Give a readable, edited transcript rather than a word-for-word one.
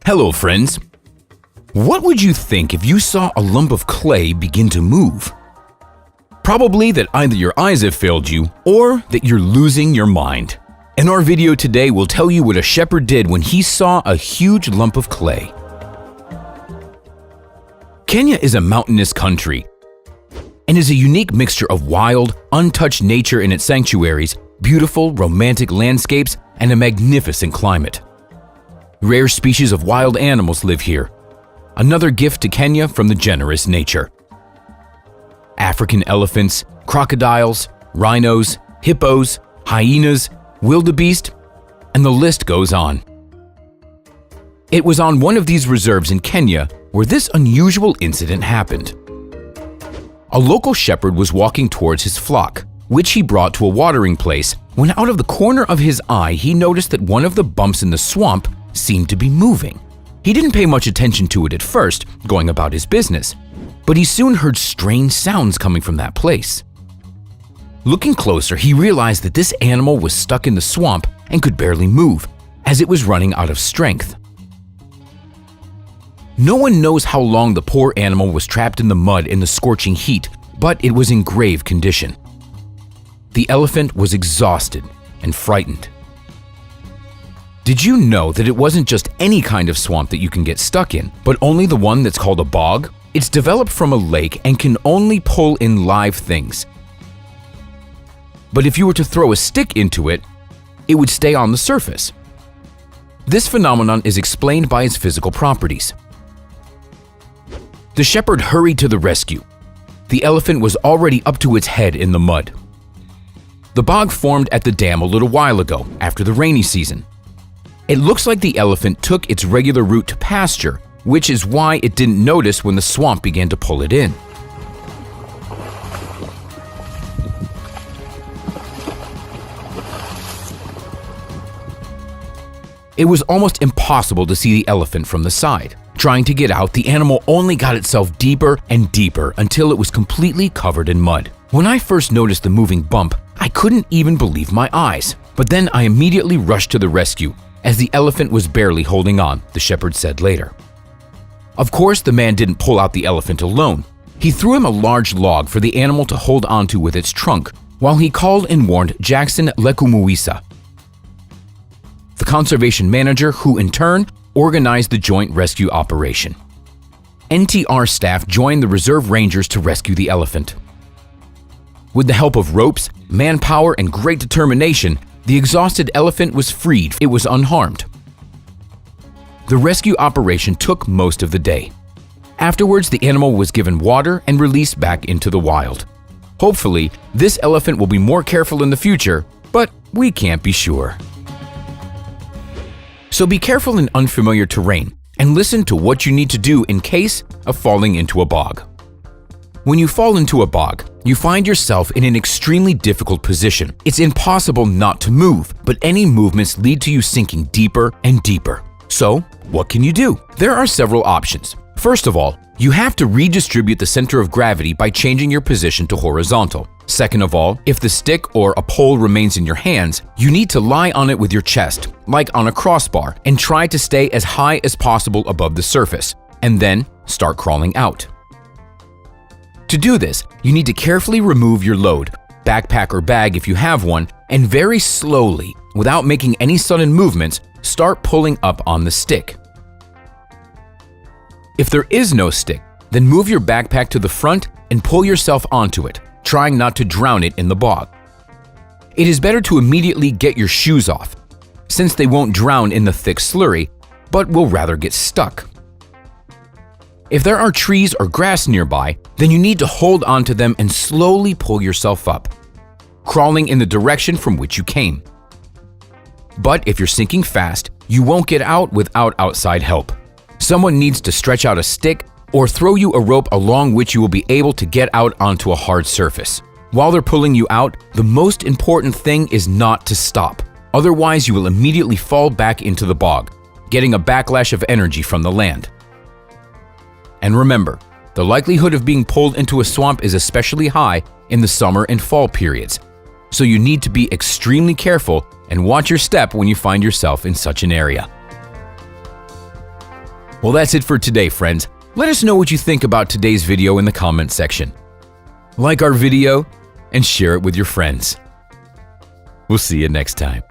Hello, friends. What would you think if you saw a lump of clay begin to move? Probably that either your eyes have failed you or that you're losing your mind. In our video today, we'll tell you what a shepherd did when he saw a huge lump of clay. Kenya is a mountainous country and is a unique mixture of wild, untouched nature in its sanctuaries, beautiful, romantic landscapes, and a magnificent climate. Rare species of wild animals live here, another gift to Kenya from the generous nature. African elephants, crocodiles, rhinos, hippos, hyenas, wildebeest, and the list goes on. It was on one of these reserves in Kenya where this unusual incident happened. A local shepherd was walking towards his flock, which he brought to a watering place, when out of the corner of his eye he noticed that one of the bumps in the swamp seemed to be moving. He didn't pay much attention to it at first, going about his business, but he soon heard strange sounds coming from that place. Looking closer, he realized that this animal was stuck in the swamp and could barely move, as it was running out of strength. No one knows how long the poor animal was trapped in the mud in the scorching heat, but it was in grave condition. The elephant was exhausted and frightened. Did you know that it wasn't just any kind of swamp that you can get stuck in, but only the one that's called a bog? It's developed from a lake and can only pull in live things. But if you were to throw a stick into it, it would stay on the surface. This phenomenon is explained by its physical properties. The shepherd hurried to the rescue. The elephant was already up to its head in the mud. The bog formed at the dam a little while ago, after the rainy season. It looks like the elephant took its regular route to pasture, which is why it didn't notice when the swamp began to pull it in. It was almost impossible to see the elephant from the side. Trying to get out, the animal only got itself deeper and deeper until it was completely covered in mud. When I first noticed the moving bump, I couldn't even believe my eyes. But then I immediately rushed to the rescue, as the elephant was barely holding on, the shepherd said later. Of course, the man didn't pull out the elephant alone. He threw him a large log for the animal to hold onto with its trunk, while he called and warned Jackson Lekumuisa, the conservation manager, who in turn organized the joint rescue operation. NTR staff joined the reserve rangers to rescue the elephant. With the help of ropes, manpower, and great determination, the exhausted elephant was freed. It was unharmed. The rescue operation took most of the day. Afterwards, the animal was given water and released back into the wild. Hopefully, this elephant will be more careful in the future, but we can't be sure. So be careful in unfamiliar terrain and listen to what you need to do in case of falling into a bog. When you fall into a bog, you find yourself in an extremely difficult position. It's impossible not to move, but any movements lead to you sinking deeper and deeper. So, what can you do? There are several options. First of all, you have to redistribute the center of gravity by changing your position to horizontal. Second of all, if the stick or a pole remains in your hands, you need to lie on it with your chest, like on a crossbar, and try to stay as high as possible above the surface, and then start crawling out. To do this, you need to carefully remove your load, backpack or bag if you have one, and very slowly, without making any sudden movements, start pulling up on the stick. If there is no stick, then move your backpack to the front and pull yourself onto it, trying not to drown it in the bog. It is better to immediately get your shoes off, since they won't drown in the thick slurry, but will rather get stuck. If there are trees or grass nearby, then you need to hold onto them and slowly pull yourself up, crawling in the direction from which you came. But if you're sinking fast, you won't get out without outside help. Someone needs to stretch out a stick or throw you a rope along which you will be able to get out onto a hard surface. While they're pulling you out, the most important thing is not to stop. Otherwise, you will immediately fall back into the bog, getting a backlash of energy from the land. And remember, the likelihood of being pulled into a swamp is especially high in the summer and fall periods, so you need to be extremely careful and watch your step when you find yourself in such an area. Well, that's it for today, friends. Let us know what you think about today's video in the comment section. Like our video and share it with your friends. We'll see you next time.